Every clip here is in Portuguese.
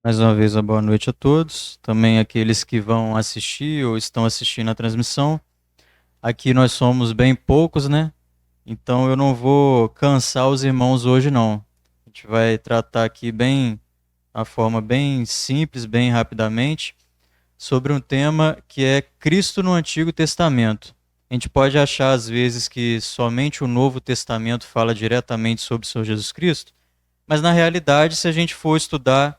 Mais uma vez, uma boa noite a todos, também aqueles que vão assistir ou estão assistindo a transmissão. Aqui nós somos bem poucos, né? Então eu não vou cansar os irmãos hoje, não. A gente vai tratar aqui a forma bem simples, bem rapidamente, sobre um tema que é Cristo no Antigo Testamento. A gente pode achar às vezes que somente o Novo Testamento fala diretamente sobre o Senhor Jesus Cristo, mas na realidade, se a gente for estudar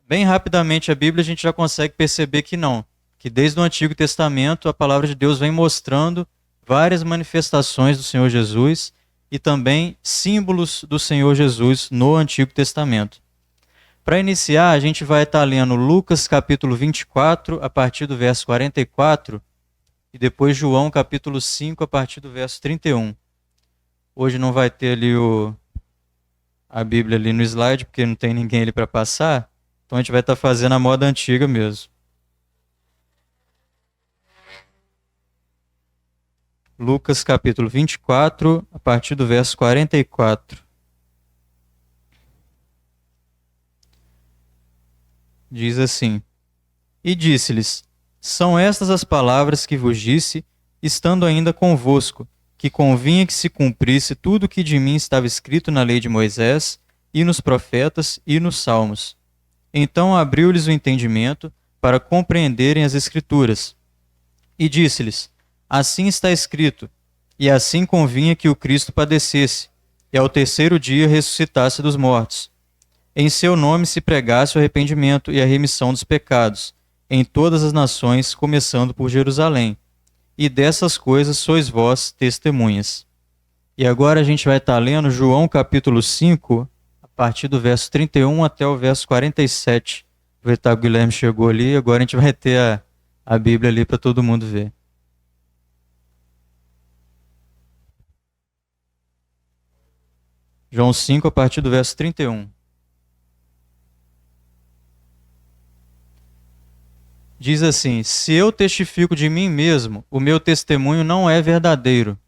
bem rapidamente a Bíblia, a gente já consegue perceber que não. Que desde o Antigo Testamento a palavra de Deus vem mostrando várias manifestações do Senhor Jesus e também símbolos do Senhor Jesus no Antigo Testamento. Para iniciar, a gente vai estar lendo Lucas capítulo 24, a partir do verso 44, e depois João capítulo 5, a partir do verso 31. Hoje não vai ter ali a Bíblia ali no slide, porque não tem ninguém ali para passar, então a gente vai estar fazendo a moda antiga mesmo. Lucas capítulo 24, a partir do verso 44. Diz assim: E disse-lhes: São estas as palavras que vos disse, estando ainda convosco, que convinha que se cumprisse tudo o que de mim estava escrito na lei de Moisés, e nos profetas, e nos salmos. Então abriu-lhes o entendimento, para compreenderem as Escrituras. E disse-lhes: Assim está escrito, e assim convinha que o Cristo padecesse, e ao terceiro dia ressuscitasse dos mortos. Em seu nome se pregasse o arrependimento e a remissão dos pecados, em todas as nações, começando por Jerusalém. E dessas coisas sois vós testemunhas. E agora a gente vai estar lendo João capítulo 5, a partir do verso 31 até o verso 47. Aproveitar que o Guilherme chegou ali, agora a gente vai ter a Bíblia ali para todo mundo ver. João 5, a partir do verso 31. Diz assim: Se eu testifico de mim mesmo, o meu testemunho não é verdadeiro.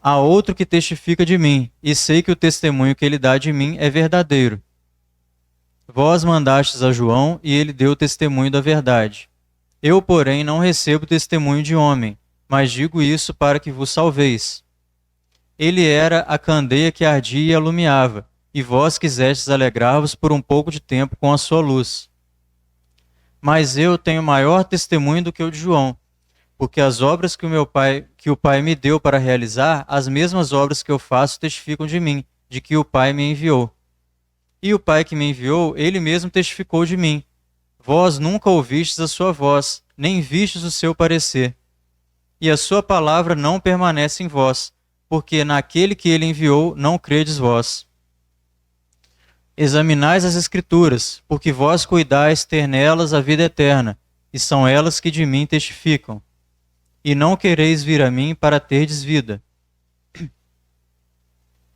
Há outro que testifica de mim, e sei que o testemunho que ele dá de mim é verdadeiro. Vós mandastes a João, e ele deu testemunho da verdade. Eu, porém, não recebo testemunho de homem, mas digo isso para que vos salveis. Ele era a candeia que ardia e alumiava, e vós quisestes alegrar-vos por um pouco de tempo com a sua luz. Mas eu tenho maior testemunho do que o de João, porque as obras que o Pai me deu para realizar, as mesmas obras que eu faço testificam de mim, de que o Pai me enviou. E o Pai que me enviou, ele mesmo testificou de mim. Vós nunca ouvistes a sua voz, nem vistes o seu parecer. E a sua palavra não permanece em vós, porque naquele que ele enviou não credes vós. Examinais as Escrituras, porque vós cuidais ter nelas a vida eterna, e são elas que de mim testificam. E não quereis vir a mim para terdes vida.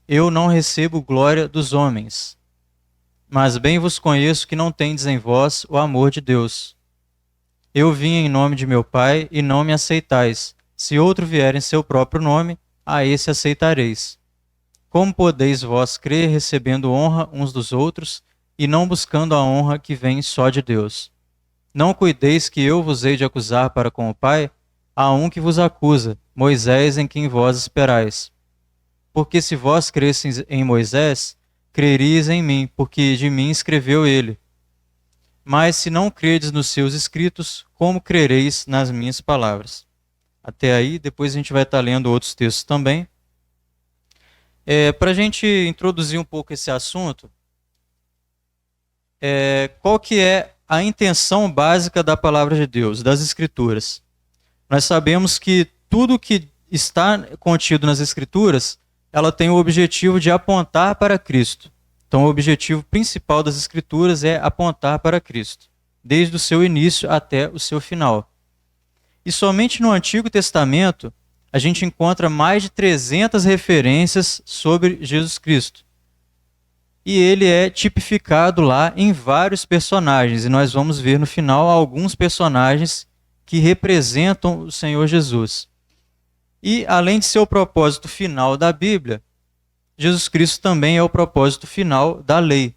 Eu não recebo glória dos homens, mas bem vos conheço que não tendes em vós o amor de Deus. Eu vim em nome de meu Pai, e não me aceitais. Se outro vier em seu próprio nome, a esse aceitareis. Como podeis vós crer recebendo honra uns dos outros, e não buscando a honra que vem só de Deus? Não cuideis que eu vos hei de acusar para com o Pai? Há um que vos acusa, Moisés, em quem vós esperais. Porque se vós cresceis em Moisés, crereis em mim, porque de mim escreveu ele. Mas se não credes nos seus escritos, como crereis nas minhas palavras? Até aí, depois a gente vai estar lendo outros textos também. Para a gente introduzir um pouco esse assunto, qual que é a intenção básica da palavra de Deus, das Escrituras? Nós sabemos que tudo que está contido nas Escrituras, ela tem o objetivo de apontar para Cristo. Então, o objetivo principal das Escrituras é apontar para Cristo, desde o seu início até o seu final. E somente no Antigo Testamento, a gente encontra mais de 300 referências sobre Jesus Cristo. E ele é tipificado lá em vários personagens, e nós vamos ver no final alguns personagens que representam o Senhor Jesus. E, além de ser o propósito final da Bíblia, Jesus Cristo também é o propósito final da lei.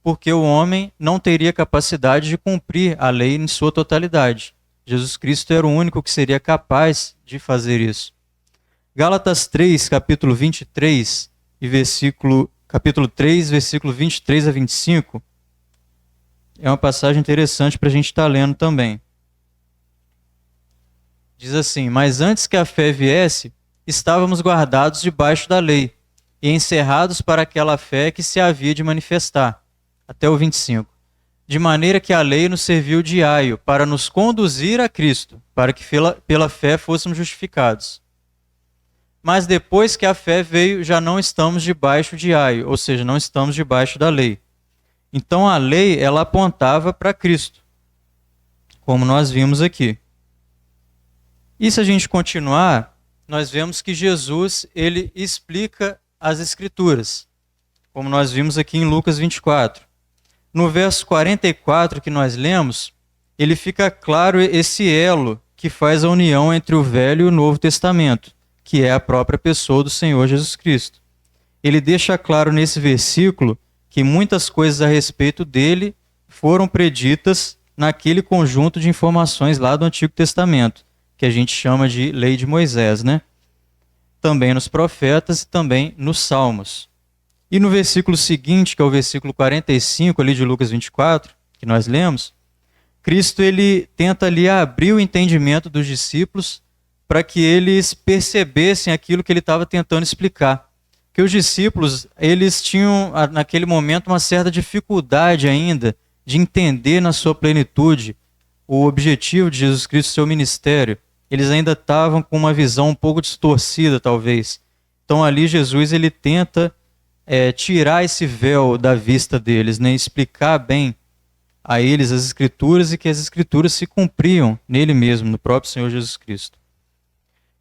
porque o homem não teria capacidade de cumprir a lei em sua totalidade. Jesus Cristo era o único que seria capaz de fazer isso. Gálatas 3, capítulo 23, capítulo 3, versículo 23 a 25, é uma passagem interessante para a gente estar lendo também. Diz assim: mas antes que a fé viesse, estávamos guardados debaixo da lei e encerrados para aquela fé que se havia de manifestar. Até o 25. De maneira que a lei nos serviu de aio para nos conduzir a Cristo, para que pela fé fôssemos justificados. Mas depois que a fé veio, já não estamos debaixo de aio, ou seja, não estamos debaixo da lei. Então a lei, ela apontava para Cristo, como nós vimos aqui. E se a gente continuar, nós vemos que Jesus, ele explica as Escrituras, como nós vimos aqui em Lucas 24. No verso 44 que nós lemos, ele fica claro esse elo que faz a união entre o Velho e o Novo Testamento, que é a própria pessoa do Senhor Jesus Cristo. Ele deixa claro nesse versículo que muitas coisas a respeito dele foram preditas naquele conjunto de informações lá do Antigo Testamento, que a gente chama de Lei de Moisés, né? Também nos profetas e também nos Salmos. E no versículo seguinte, que é o versículo 45 ali de Lucas 24, que nós lemos, Cristo ele tenta ali abrir o entendimento dos discípulos para que eles percebessem aquilo que ele estava tentando explicar. Que os discípulos, eles tinham naquele momento uma certa dificuldade ainda de entender na sua plenitude o objetivo de Jesus Cristo, seu ministério. Eles ainda estavam com uma visão um pouco distorcida, talvez. Então ali Jesus ele tenta tirar esse véu da vista deles, né? Explicar bem a eles as Escrituras e que as Escrituras se cumpriam nele mesmo, no próprio Senhor Jesus Cristo.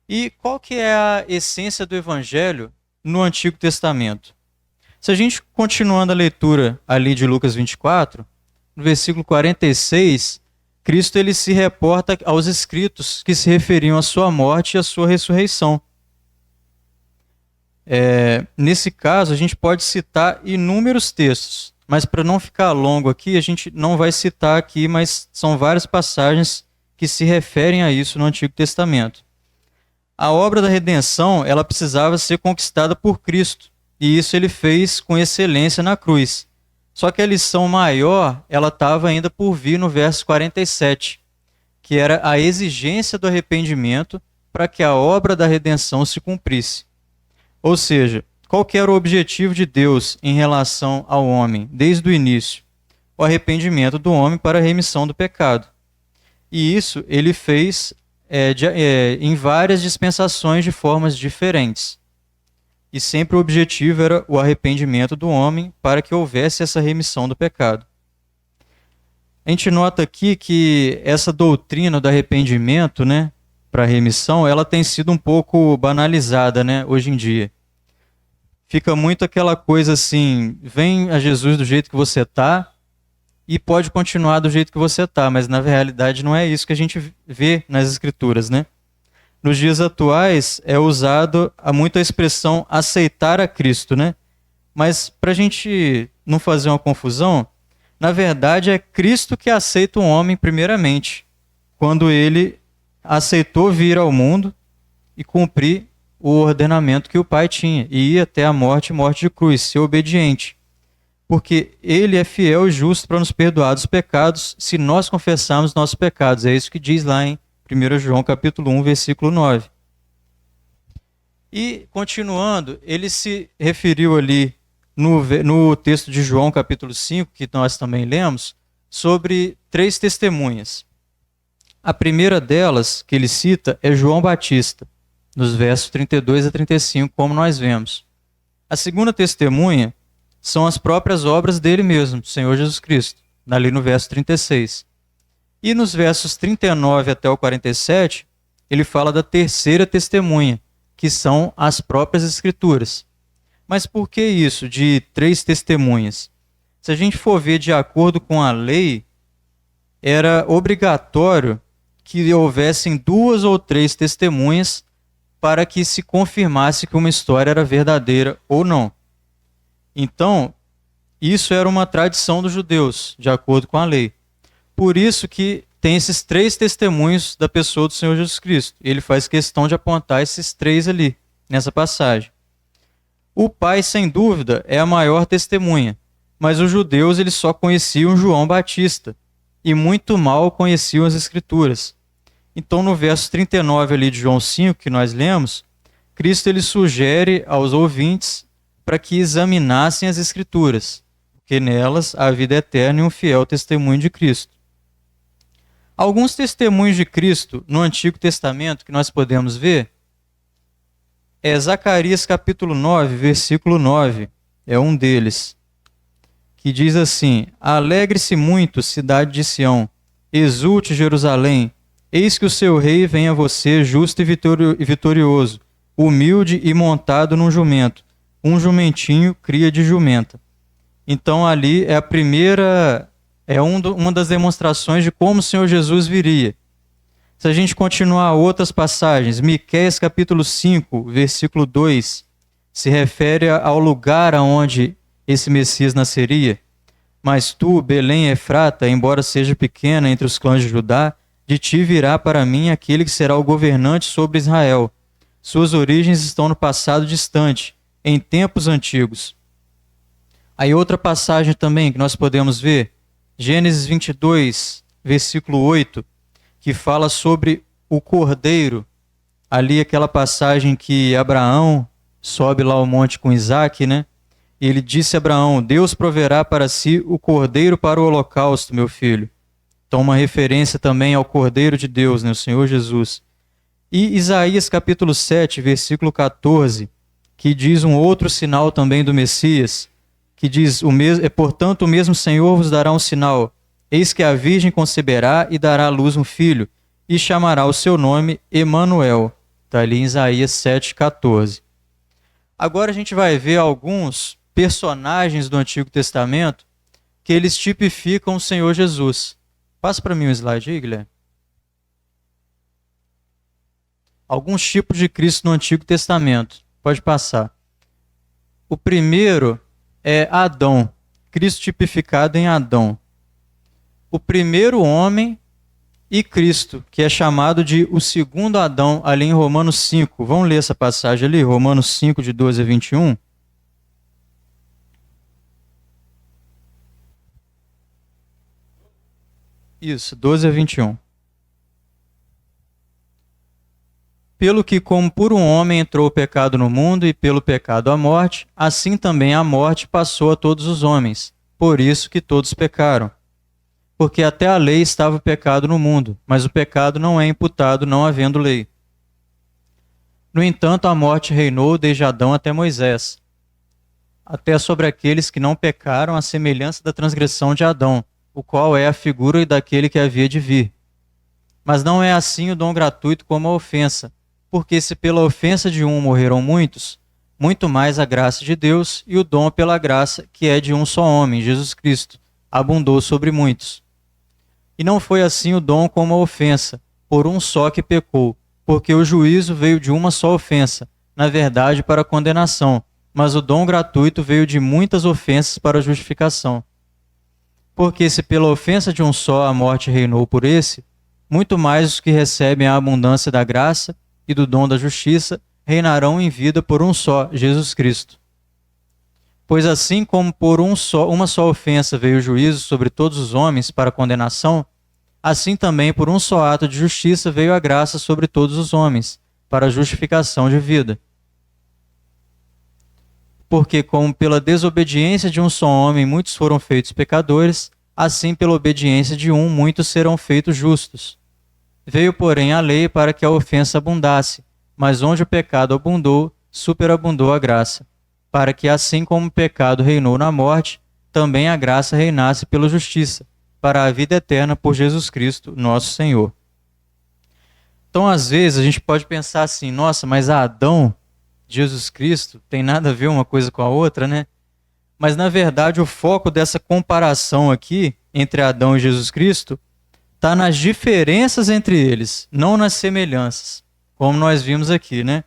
E qual que é a essência do Evangelho no Antigo Testamento? Se a gente continuando a leitura ali de Lucas 24, no versículo 46, Cristo ele se reporta aos escritos que se referiam à sua morte e à sua ressurreição. Nesse caso, a gente pode citar inúmeros textos, mas para não ficar longo aqui, a gente não vai citar aqui, mas são várias passagens que se referem a isso no Antigo Testamento. A obra da redenção, ela precisava ser conquistada por Cristo, e isso ele fez com excelência na cruz. Só que a lição maior, ela estava ainda por vir no verso 47, que era a exigência do arrependimento para que a obra da redenção se cumprisse. Ou seja, qual que era o objetivo de Deus em relação ao homem, desde o início? O arrependimento do homem para a remissão do pecado. E isso ele fez em várias dispensações de formas diferentes. E sempre o objetivo era o arrependimento do homem para que houvesse essa remissão do pecado. A gente nota aqui que essa doutrina do arrependimento, né, para remissão, ela tem sido um pouco banalizada, né, hoje em dia. Fica muito aquela coisa assim, vem a Jesus do jeito que você está e pode continuar do jeito que você está, mas na realidade não é isso que a gente vê nas Escrituras, né? Nos dias atuais é usado muito a expressão aceitar a Cristo, né? Mas para a gente não fazer uma confusão, na verdade é Cristo que aceita o homem primeiramente, quando ele aceitou vir ao mundo e cumprir o ordenamento que o Pai tinha, e ir até a morte de cruz, ser obediente. Porque ele é fiel e justo para nos perdoar dos pecados, se nós confessarmos nossos pecados. É isso que diz lá em 1 João capítulo 1, versículo 9. E, continuando, ele se referiu ali no texto de João capítulo 5, que nós também lemos, sobre 3 testemunhas. A primeira delas, que ele cita, é João Batista, nos versos 32 a 35, como nós vemos. A segunda testemunha são as próprias obras dele mesmo, Senhor Jesus Cristo, ali no verso 36. E nos versos 39 até o 47, ele fala da terceira testemunha, que são as próprias Escrituras. Mas por que isso de 3 testemunhas? Se a gente for ver de acordo com a lei, era obrigatório que houvessem 2 ou 3 testemunhas para que se confirmasse que uma história era verdadeira ou não. Então, Isso era uma tradição dos judeus, de acordo com a lei. Por isso que tem esses 3 testemunhos da pessoa do Senhor Jesus Cristo. Ele faz questão de apontar esses 3 ali, nessa passagem. O Pai, sem dúvida, é a maior testemunha, mas os judeus eles só conheciam João Batista e muito mal conheciam as Escrituras. Então, no verso 39 ali de João 5, que nós lemos, Cristo ele sugere aos ouvintes para que examinassem as Escrituras, porque nelas há a vida eterna e um fiel testemunho de Cristo. Alguns testemunhos de Cristo no Antigo Testamento que nós podemos ver é Zacarias capítulo 9, versículo 9, é um deles, que diz assim: Alegre-se muito, cidade de Sião, exulte Jerusalém, eis que o seu rei vem a você justo e vitorioso, humilde e montado num jumento, um jumentinho cria de jumenta. Então ali é a primeira, uma das demonstrações de como o Senhor Jesus viria. Se a gente continuar outras passagens, Miqueias capítulo 5, versículo 2, se refere ao lugar aonde esse Messias nasceria. Mas tu, Belém Efrata, embora seja pequena entre os clãs de Judá, de ti virá para mim aquele que será o governante sobre Israel. Suas origens estão no passado distante, em tempos antigos. Aí outra passagem também que nós podemos ver, Gênesis 22, versículo 8, que fala sobre o cordeiro. Ali aquela passagem que Abraão sobe lá ao monte com Isaac, né? E ele disse a Abraão: Deus proverá para si o cordeiro para o holocausto, meu filho. Então uma referência também ao cordeiro de Deus, né? O Senhor Jesus. E Isaías capítulo 7, versículo 14, que diz um outro sinal também do Messias, que diz: portanto o mesmo Senhor vos dará um sinal. Eis que a virgem conceberá e dará à luz um filho, e chamará o seu nome Emanuel. Está ali em Isaías 7,14. Agora a gente vai ver alguns personagens do Antigo Testamento que eles tipificam o Senhor Jesus. Passa para mim um slide aí, Guilherme. Alguns tipos de Cristo no Antigo Testamento. Pode passar. O primeiro é Adão. Cristo tipificado em Adão. O primeiro homem e Cristo, que é chamado de o segundo Adão, ali em Romanos 5. Vamos ler essa passagem ali, Romanos 5, de 12 a 21. Isso, 12 a 21. Pelo que, como por um homem entrou o pecado no mundo, e pelo pecado a morte, assim também a morte passou a todos os homens. Por isso que todos pecaram. Porque até a lei estava o pecado no mundo, mas o pecado não é imputado não havendo lei. No entanto, a morte reinou desde Adão até Moisés, até sobre aqueles que não pecaram, à semelhança da transgressão de Adão, o qual é a figura daquele que havia de vir. Mas não é assim o dom gratuito como a ofensa, porque se pela ofensa de um morreram muitos, muito mais a graça de Deus e o dom pela graça, que é de um só homem, Jesus Cristo, abundou sobre muitos. E não foi assim o dom como a ofensa, por um só que pecou, porque o juízo veio de uma só ofensa, na verdade para a condenação, mas o dom gratuito veio de muitas ofensas para a justificação. Porque se pela ofensa de um só a morte reinou por esse, muito mais os que recebem a abundância da graça e do dom da justiça reinarão em vida por um só, Jesus Cristo. Pois assim como por uma só ofensa veio o juízo sobre todos os homens para condenação, assim também por um só ato de justiça veio a graça sobre todos os homens, para a justificação de vida. Porque como pela desobediência de um só homem muitos foram feitos pecadores, assim pela obediência de um muitos serão feitos justos. Veio, porém, a lei para que a ofensa abundasse, mas onde o pecado abundou, superabundou a graça, para que assim como o pecado reinou na morte, também a graça reinasse pela justiça, para a vida eterna por Jesus Cristo, nosso Senhor. Então, às vezes, a gente pode pensar assim: nossa, mas Adão, Jesus Cristo, tem nada a ver uma coisa com a outra, né? Mas, na verdade, o foco dessa comparação aqui, entre Adão e Jesus Cristo, está nas diferenças entre eles, não nas semelhanças, como nós vimos aqui, né?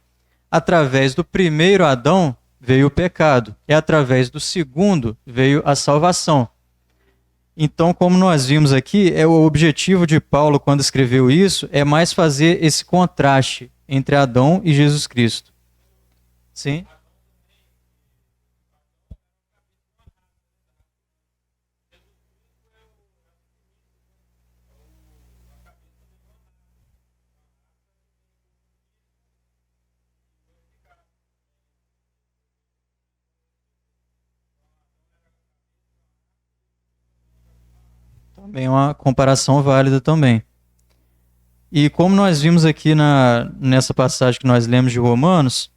Através do primeiro Adão, veio o pecado, e através do segundo veio a salvação. Então, como nós vimos aqui, o objetivo de Paulo, quando escreveu isso, é mais fazer esse contraste entre Adão e Jesus Cristo. Sim? Também é uma comparação válida também. E como nós vimos aqui nessa passagem que nós lemos de Romanos,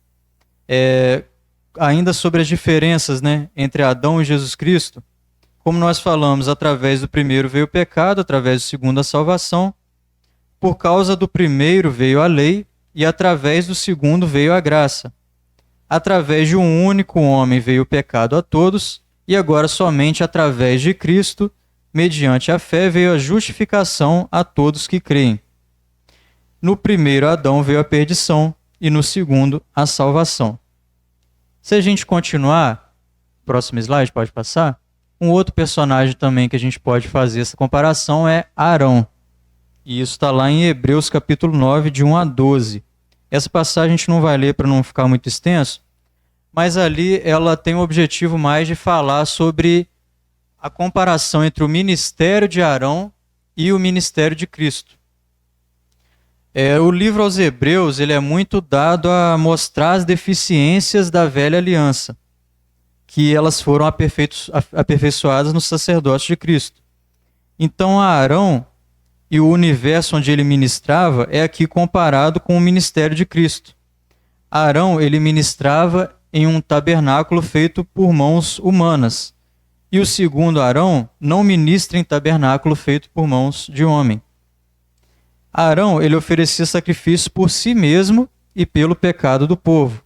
ainda sobre as diferenças, né, entre Adão e Jesus Cristo, como nós falamos, através do primeiro veio o pecado, através do segundo a salvação. Por causa do primeiro veio a lei, e através do segundo veio a graça. Através de um único homem veio o pecado a todos, e agora somente através de Cristo, mediante a fé, veio a justificação a todos que creem. No primeiro Adão veio a perdição, e no segundo a salvação. Se a gente continuar, próximo slide, pode passar? Um outro personagem também que a gente pode fazer essa comparação é Arão. E isso está lá em Hebreus capítulo 9, de 1 a 12. Essa passagem a gente não vai ler para não ficar muito extenso, mas ali ela tem o objetivo mais de falar sobre a comparação entre o ministério de Arão e o ministério de Cristo. O livro aos Hebreus ele é muito dado a mostrar as deficiências da velha aliança, que elas foram aperfeiçoadas no sacerdócio de Cristo. Então, Arão e o universo onde ele ministrava é aqui comparado com o ministério de Cristo. Arão ele ministrava em um tabernáculo feito por mãos humanas, e o segundo Arão não ministra em tabernáculo feito por mãos de homem. Arão ele oferecia sacrifício por si mesmo e pelo pecado do povo.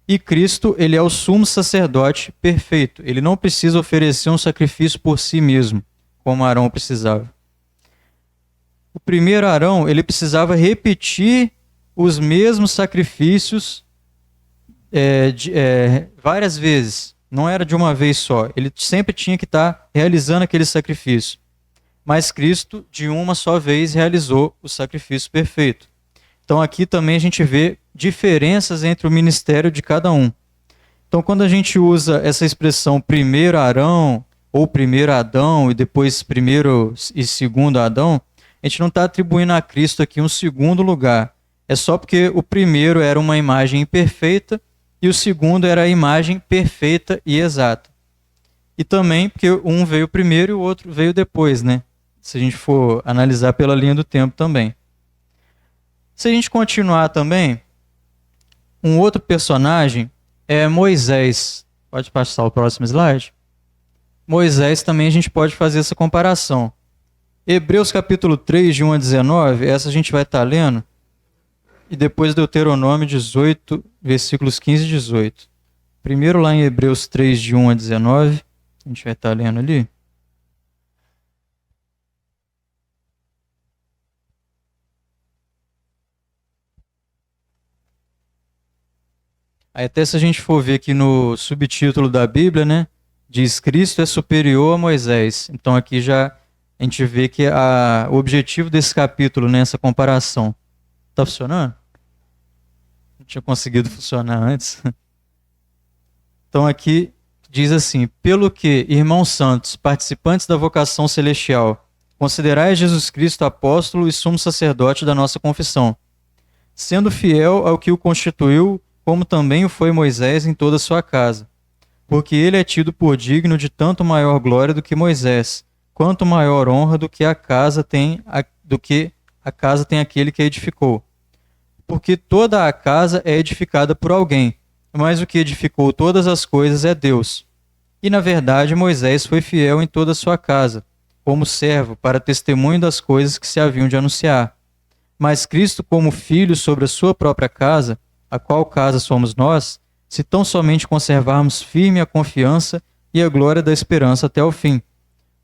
E Cristo ele é o sumo sacerdote perfeito. Ele não precisa oferecer um sacrifício por si mesmo, como Arão precisava. O primeiro Arão ele precisava repetir os mesmos sacrifícios várias vezes. Não era de uma vez só. Ele sempre tinha que estar realizando aquele sacrifício. Mas Cristo, de uma só vez, realizou o sacrifício perfeito. Então aqui também a gente vê diferenças entre o ministério de cada um. Então quando a gente usa essa expressão primeiro Arão, ou primeiro Adão, e depois primeiro e segundo Adão, a gente não está atribuindo a Cristo aqui um segundo lugar. É só porque o primeiro era uma imagem imperfeita e o segundo era a imagem perfeita e exata. E também porque um veio primeiro e o outro veio depois, né? Se a gente for analisar pela linha do tempo também. Se a gente continuar também, um outro personagem é Moisés. Pode passar o próximo slide? Moisés também a gente pode fazer essa comparação. Hebreus capítulo 3, de 1 a 19, essa a gente vai estar lendo. E depois Deuteronômio 18, versículos 15 e 18. Primeiro lá em Hebreus 3, de 1 a 19, a gente vai estar lendo ali. Aí até se a gente for ver aqui no subtítulo da Bíblia, né, diz Cristo é superior a Moisés. Então aqui já a gente vê que o objetivo desse capítulo, né, essa comparação. Tá funcionando? Não tinha conseguido funcionar antes. Então aqui diz assim: pelo que, irmãos santos, participantes da vocação celestial, considerai Jesus Cristo apóstolo e sumo sacerdote da nossa confissão, sendo fiel ao que o constituiu, como também o foi Moisés em toda a sua casa. Porque ele é tido por digno de tanto maior glória do que Moisés, quanto maior honra do que a casa tem aquele que a edificou. Porque toda a casa é edificada por alguém, mas o que edificou todas as coisas é Deus. E na verdade Moisés foi fiel em toda a sua casa, como servo, para testemunho das coisas que se haviam de anunciar. Mas Cristo, como filho sobre a sua própria casa, a qual casa somos nós, se tão somente conservarmos firme a confiança e a glória da esperança até o fim.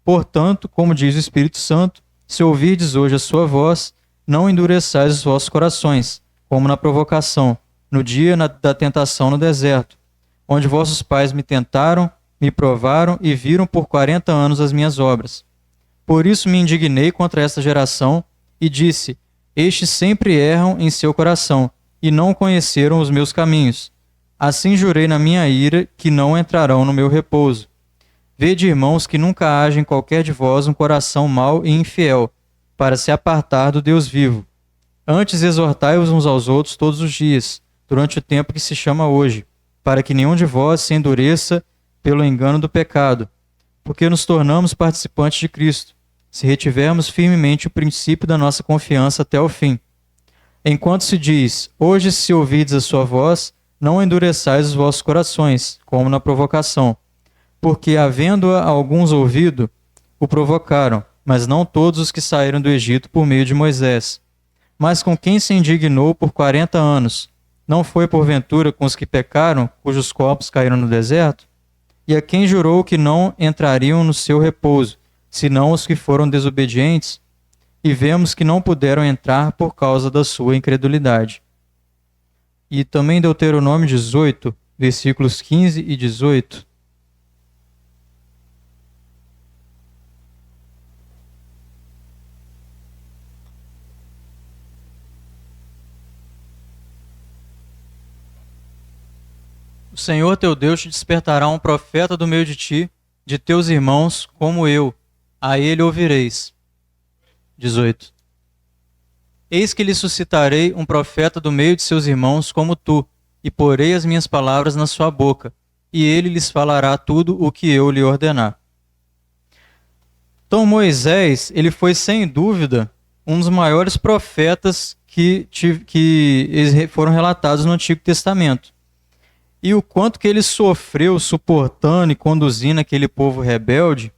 Portanto, como diz o Espírito Santo, se ouvirdes hoje a sua voz, não endureçais os vossos corações, como na provocação, no dia da tentação no deserto, onde vossos pais me tentaram, me provaram e viram por 40 anos as minhas obras. Por isso me indignei contra esta geração e disse: estes sempre erram em seu coração, e não conheceram os meus caminhos. Assim jurei na minha ira que não entrarão no meu repouso. Vede, irmãos, que nunca haja em qualquer de vós um coração mau e infiel, para se apartar do Deus vivo. Antes exortai-vos uns aos outros todos os dias, durante o tempo que se chama hoje, para que nenhum de vós se endureça pelo engano do pecado, porque nos tornamos participantes de Cristo, se retivermos firmemente o princípio da nossa confiança até o fim. Enquanto se diz: hoje, se ouvides a sua voz, não endureçais os vossos corações, como na provocação, porque, havendo-a alguns ouvido, o provocaram, mas não todos os que saíram do Egito por meio de Moisés. Mas com quem se indignou por 40 anos, não foi porventura com os que pecaram, cujos corpos caíram no deserto? E a quem jurou que não entrariam no seu repouso, senão os que foram desobedientes? E vemos que não puderam entrar por causa da sua incredulidade. E também Deuteronômio 18, versículos 15 e 18. O Senhor teu Deus te despertará um profeta do meio de ti, de teus irmãos, como eu. A ele ouvireis. 18. Eis que lhe suscitarei um profeta do meio de seus irmãos, como tu, e porei as minhas palavras na sua boca, e ele lhes falará tudo o que eu lhe ordenar. Então Moisés, ele foi sem dúvida um dos maiores profetas que foram relatados no Antigo Testamento. E o quanto que ele sofreu suportando e conduzindo aquele povo rebelde,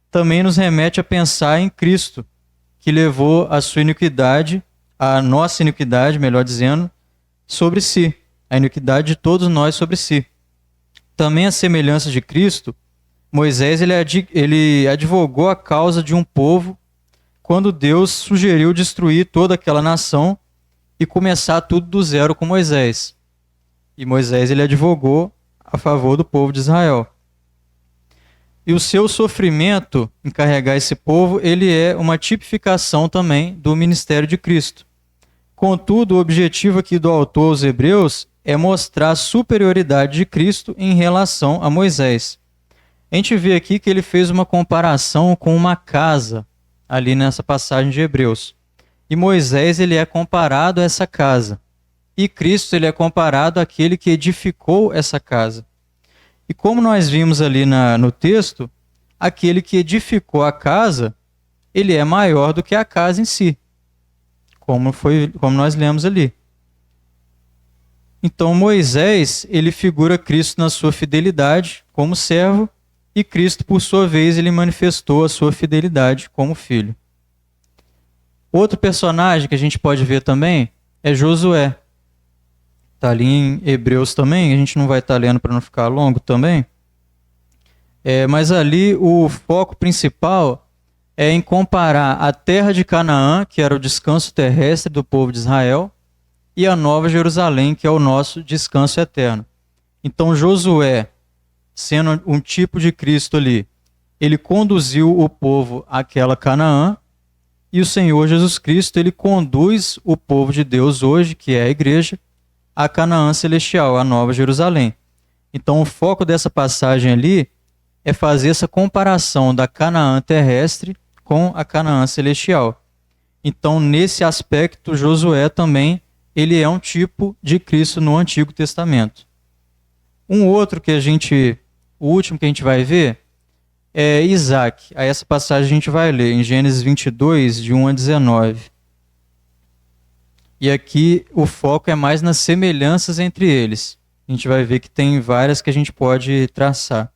também nos remete a pensar em Cristo, que levou a sua iniquidade, a nossa iniquidade, melhor dizendo, sobre si, a iniquidade de todos nós sobre si. Também a semelhança de Cristo, Moisés ele advogou a causa de um povo quando Deus sugeriu destruir toda aquela nação e começar tudo do zero com Moisés. E Moisés ele advogou a favor do povo de Israel. E o seu sofrimento em carregar esse povo, ele é uma tipificação também do ministério de Cristo. Contudo, o objetivo aqui do autor aos Hebreus é mostrar a superioridade de Cristo em relação a Moisés. A gente vê aqui que ele fez uma comparação com uma casa, ali nessa passagem de Hebreus. E Moisés ele é comparado a essa casa. E Cristo ele é comparado àquele que edificou essa casa. E como nós vimos ali no texto, aquele que edificou a casa, ele é maior do que a casa em si, como nós lemos ali. Então Moisés, ele figura Cristo na sua fidelidade como servo, e Cristo, por sua vez, ele manifestou a sua fidelidade como filho. Outro personagem que a gente pode ver também é Josué. Está ali em Hebreus também, a gente não vai estar lendo para não ficar longo também. Mas ali o foco principal é em comparar a terra de Canaã, que era o descanso terrestre do povo de Israel, e a Nova Jerusalém, que é o nosso descanso eterno. Então Josué, sendo um tipo de Cristo ali, ele conduziu o povo àquela Canaã, e o Senhor Jesus Cristo, ele conduz o povo de Deus hoje, que é a igreja, a Canaã celestial, a Nova Jerusalém. Então o foco dessa passagem ali é fazer essa comparação da Canaã terrestre com a Canaã celestial. Então nesse aspecto Josué também ele é um tipo de Cristo no Antigo Testamento. Um outro o último que a gente vai ver é Isaac. A essa passagem a gente vai ler em Gênesis 22, de 1 a 19. E aqui o foco é mais nas semelhanças entre eles. A gente vai ver que tem várias que a gente pode traçar.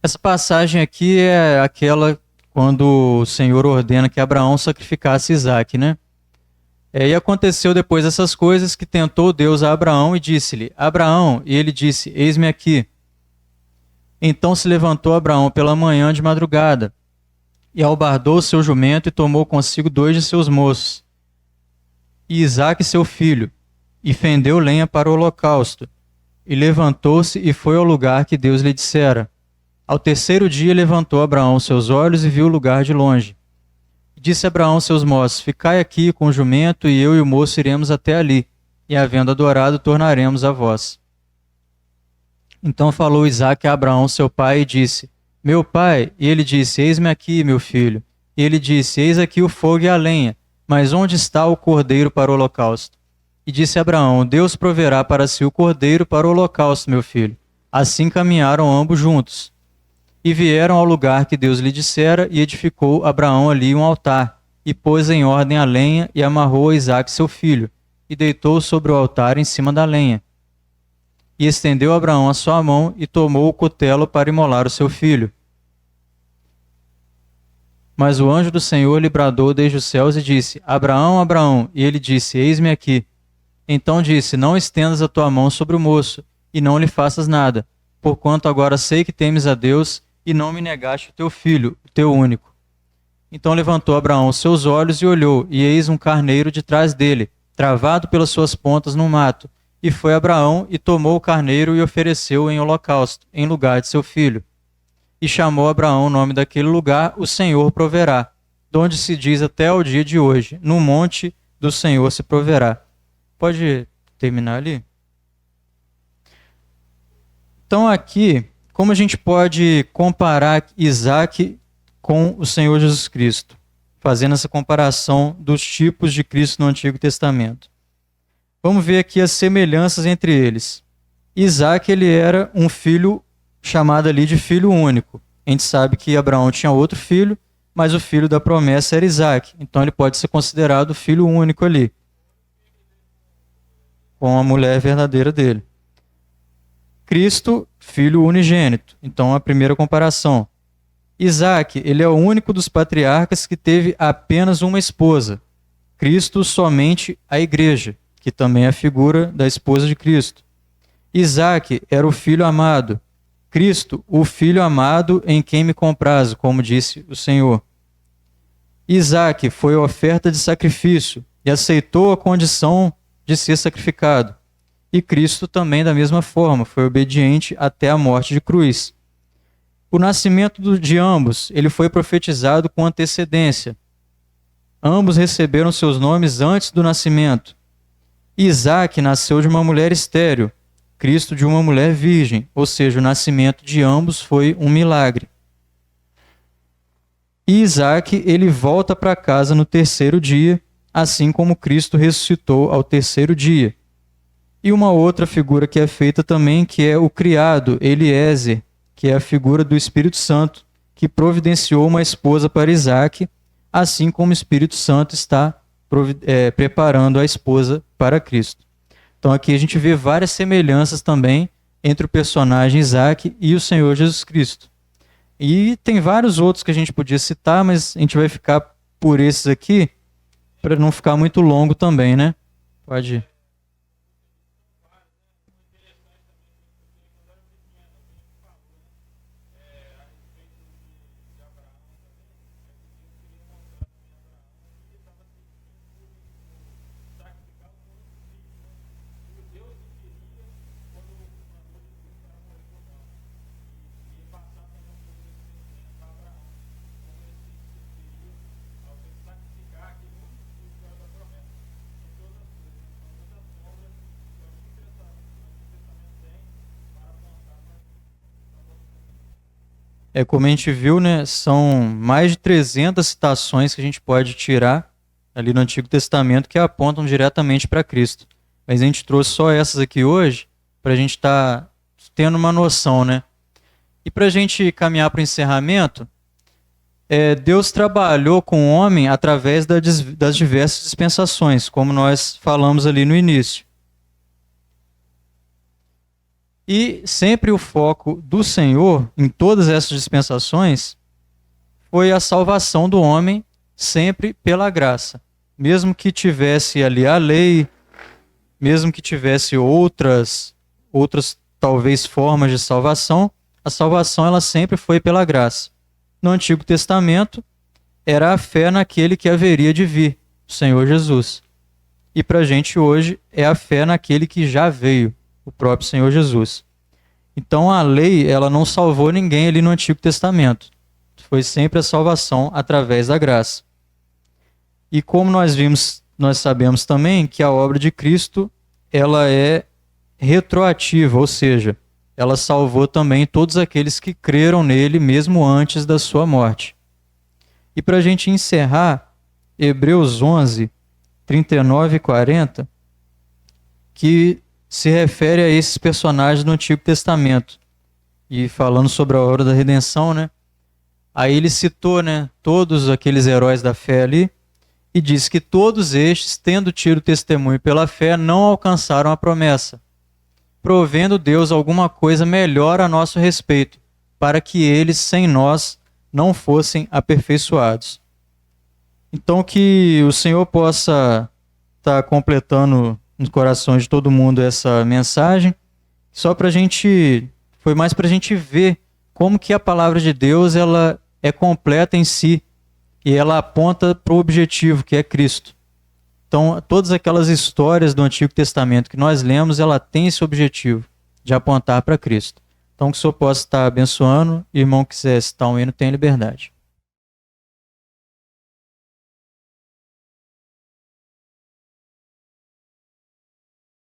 Essa passagem aqui é aquela quando o Senhor ordena que Abraão sacrificasse Isaac, né? E aconteceu depois dessas coisas que tentou Deus a Abraão e disse-lhe: Abraão, e ele disse: eis-me aqui. Então se levantou Abraão pela manhã de madrugada, e albardou seu jumento e tomou consigo 2 de seus moços, e Isaque seu filho, e fendeu lenha para o holocausto, e levantou-se e foi ao lugar que Deus lhe dissera. Ao terceiro dia levantou Abraão seus olhos e viu o lugar de longe. E disse Abraão aos seus moços: Ficai aqui com o jumento, e eu e o moço iremos até ali, e havendo adorado, tornaremos a vós. Então falou Isaque a Abraão seu pai e disse: Meu pai. E ele disse: Eis-me aqui, meu filho. E ele disse: Eis aqui o fogo e a lenha, mas onde está o cordeiro para o holocausto? E disse Abraão: Deus proverá para si o cordeiro para o holocausto, meu filho. Assim caminharam ambos juntos. E vieram ao lugar que Deus lhe dissera, e edificou Abraão ali um altar, e pôs em ordem a lenha, e amarrou a Isaque seu filho, e deitou sobre o altar em cima da lenha. E estendeu Abraão a sua mão, e tomou o cutelo para imolar o seu filho. Mas o anjo do Senhor lhe bradou desde os céus e disse: Abraão, Abraão. E ele disse: Eis-me aqui. Então disse: Não estendas a tua mão sobre o moço, e não lhe faças nada, porquanto agora sei que temes a Deus, e não me negaste o teu filho, o teu único. Então levantou Abraão os seus olhos e olhou, e eis um carneiro de trás dele, travado pelas suas pontas no mato. E foi Abraão e tomou o carneiro e ofereceu-o em holocausto, em lugar de seu filho. E chamou Abraão o nome daquele lugar: O Senhor proverá, donde se diz até o dia de hoje: No monte do Senhor se proverá. Pode terminar ali? Então aqui, como a gente pode comparar Isaque com o Senhor Jesus Cristo? Fazendo essa comparação dos tipos de Cristo no Antigo Testamento. Vamos ver aqui as semelhanças entre eles. Isaque, ele era um filho chamado ali de filho único. A gente sabe que Abraão tinha outro filho, mas o filho da promessa era Isaque. Então ele pode ser considerado filho único ali, com a mulher verdadeira dele. Cristo, filho unigênito. Então, a primeira comparação. Isaque, ele é o único dos patriarcas que teve apenas uma esposa. Cristo, somente a igreja, que também é a figura da esposa de Cristo. Isaque era o filho amado. Cristo, o filho amado em quem me comprazo, como disse o Senhor. Isaque foi oferta de sacrifício e aceitou a condição de ser sacrificado. E Cristo também, da mesma forma, foi obediente até a morte de cruz. O nascimento de ambos, ele foi profetizado com antecedência. Ambos receberam seus nomes antes do nascimento. Isaque nasceu de uma mulher estéril, Cristo de uma mulher virgem, ou seja, o nascimento de ambos foi um milagre. E Isaque, ele volta para casa no terceiro dia, assim como Cristo ressuscitou ao terceiro dia. E uma outra figura que é feita também, que é o criado, Eliezer, que é a figura do Espírito Santo, que providenciou uma esposa para Isaque, assim como o Espírito Santo está preparando a esposa para Cristo. Então aqui a gente vê várias semelhanças também entre o personagem Isaque e o Senhor Jesus Cristo. E tem vários outros que a gente podia citar, mas a gente vai ficar por esses aqui, para não ficar muito longo também, né? Pode ir. Como a gente viu, né, são mais de 300 citações que a gente pode tirar ali no Antigo Testamento que apontam diretamente para Cristo. Mas a gente trouxe só essas aqui hoje para a gente estar tendo uma noção, né? E para a gente caminhar para o encerramento, Deus trabalhou com o homem através das diversas dispensações, como nós falamos ali no início. E sempre o foco do Senhor, em todas essas dispensações, foi a salvação do homem, sempre pela graça. Mesmo que tivesse ali a lei, mesmo que tivesse outras talvez formas de salvação, a salvação ela sempre foi pela graça. No Antigo Testamento, era a fé naquele que haveria de vir, o Senhor Jesus. e para a gente hoje é a fé naquele que já veio, o próprio Senhor Jesus. Então a lei, ela não salvou ninguém ali no Antigo Testamento. Foi sempre a salvação através da graça. E como nós vimos, nós sabemos também que a obra de Cristo, ela é retroativa, ou seja, ela salvou também todos aqueles que creram nele mesmo antes da sua morte. E para a gente encerrar, Hebreus 11, 39 e 40, que se refere a esses personagens do Antigo Testamento. E falando sobre a obra da redenção, né? Aí ele citou, né, todos aqueles heróis da fé ali, e diz que todos estes, tendo tido testemunho pela fé, não alcançaram a promessa, provendo Deus alguma coisa melhor a nosso respeito, para que eles, sem nós, não fossem aperfeiçoados. Então que o Senhor possa estar completando nos corações de todo mundo essa mensagem, só para a gente, foi mais para a gente ver como que a palavra de Deus ela é completa em si e ela aponta para o objetivo, que é Cristo. Então, todas aquelas histórias do Antigo Testamento que nós lemos, ela tem esse objetivo de apontar para Cristo. Então, que o Senhor possa estar abençoando. Irmão, quiser citar um hino, tem liberdade.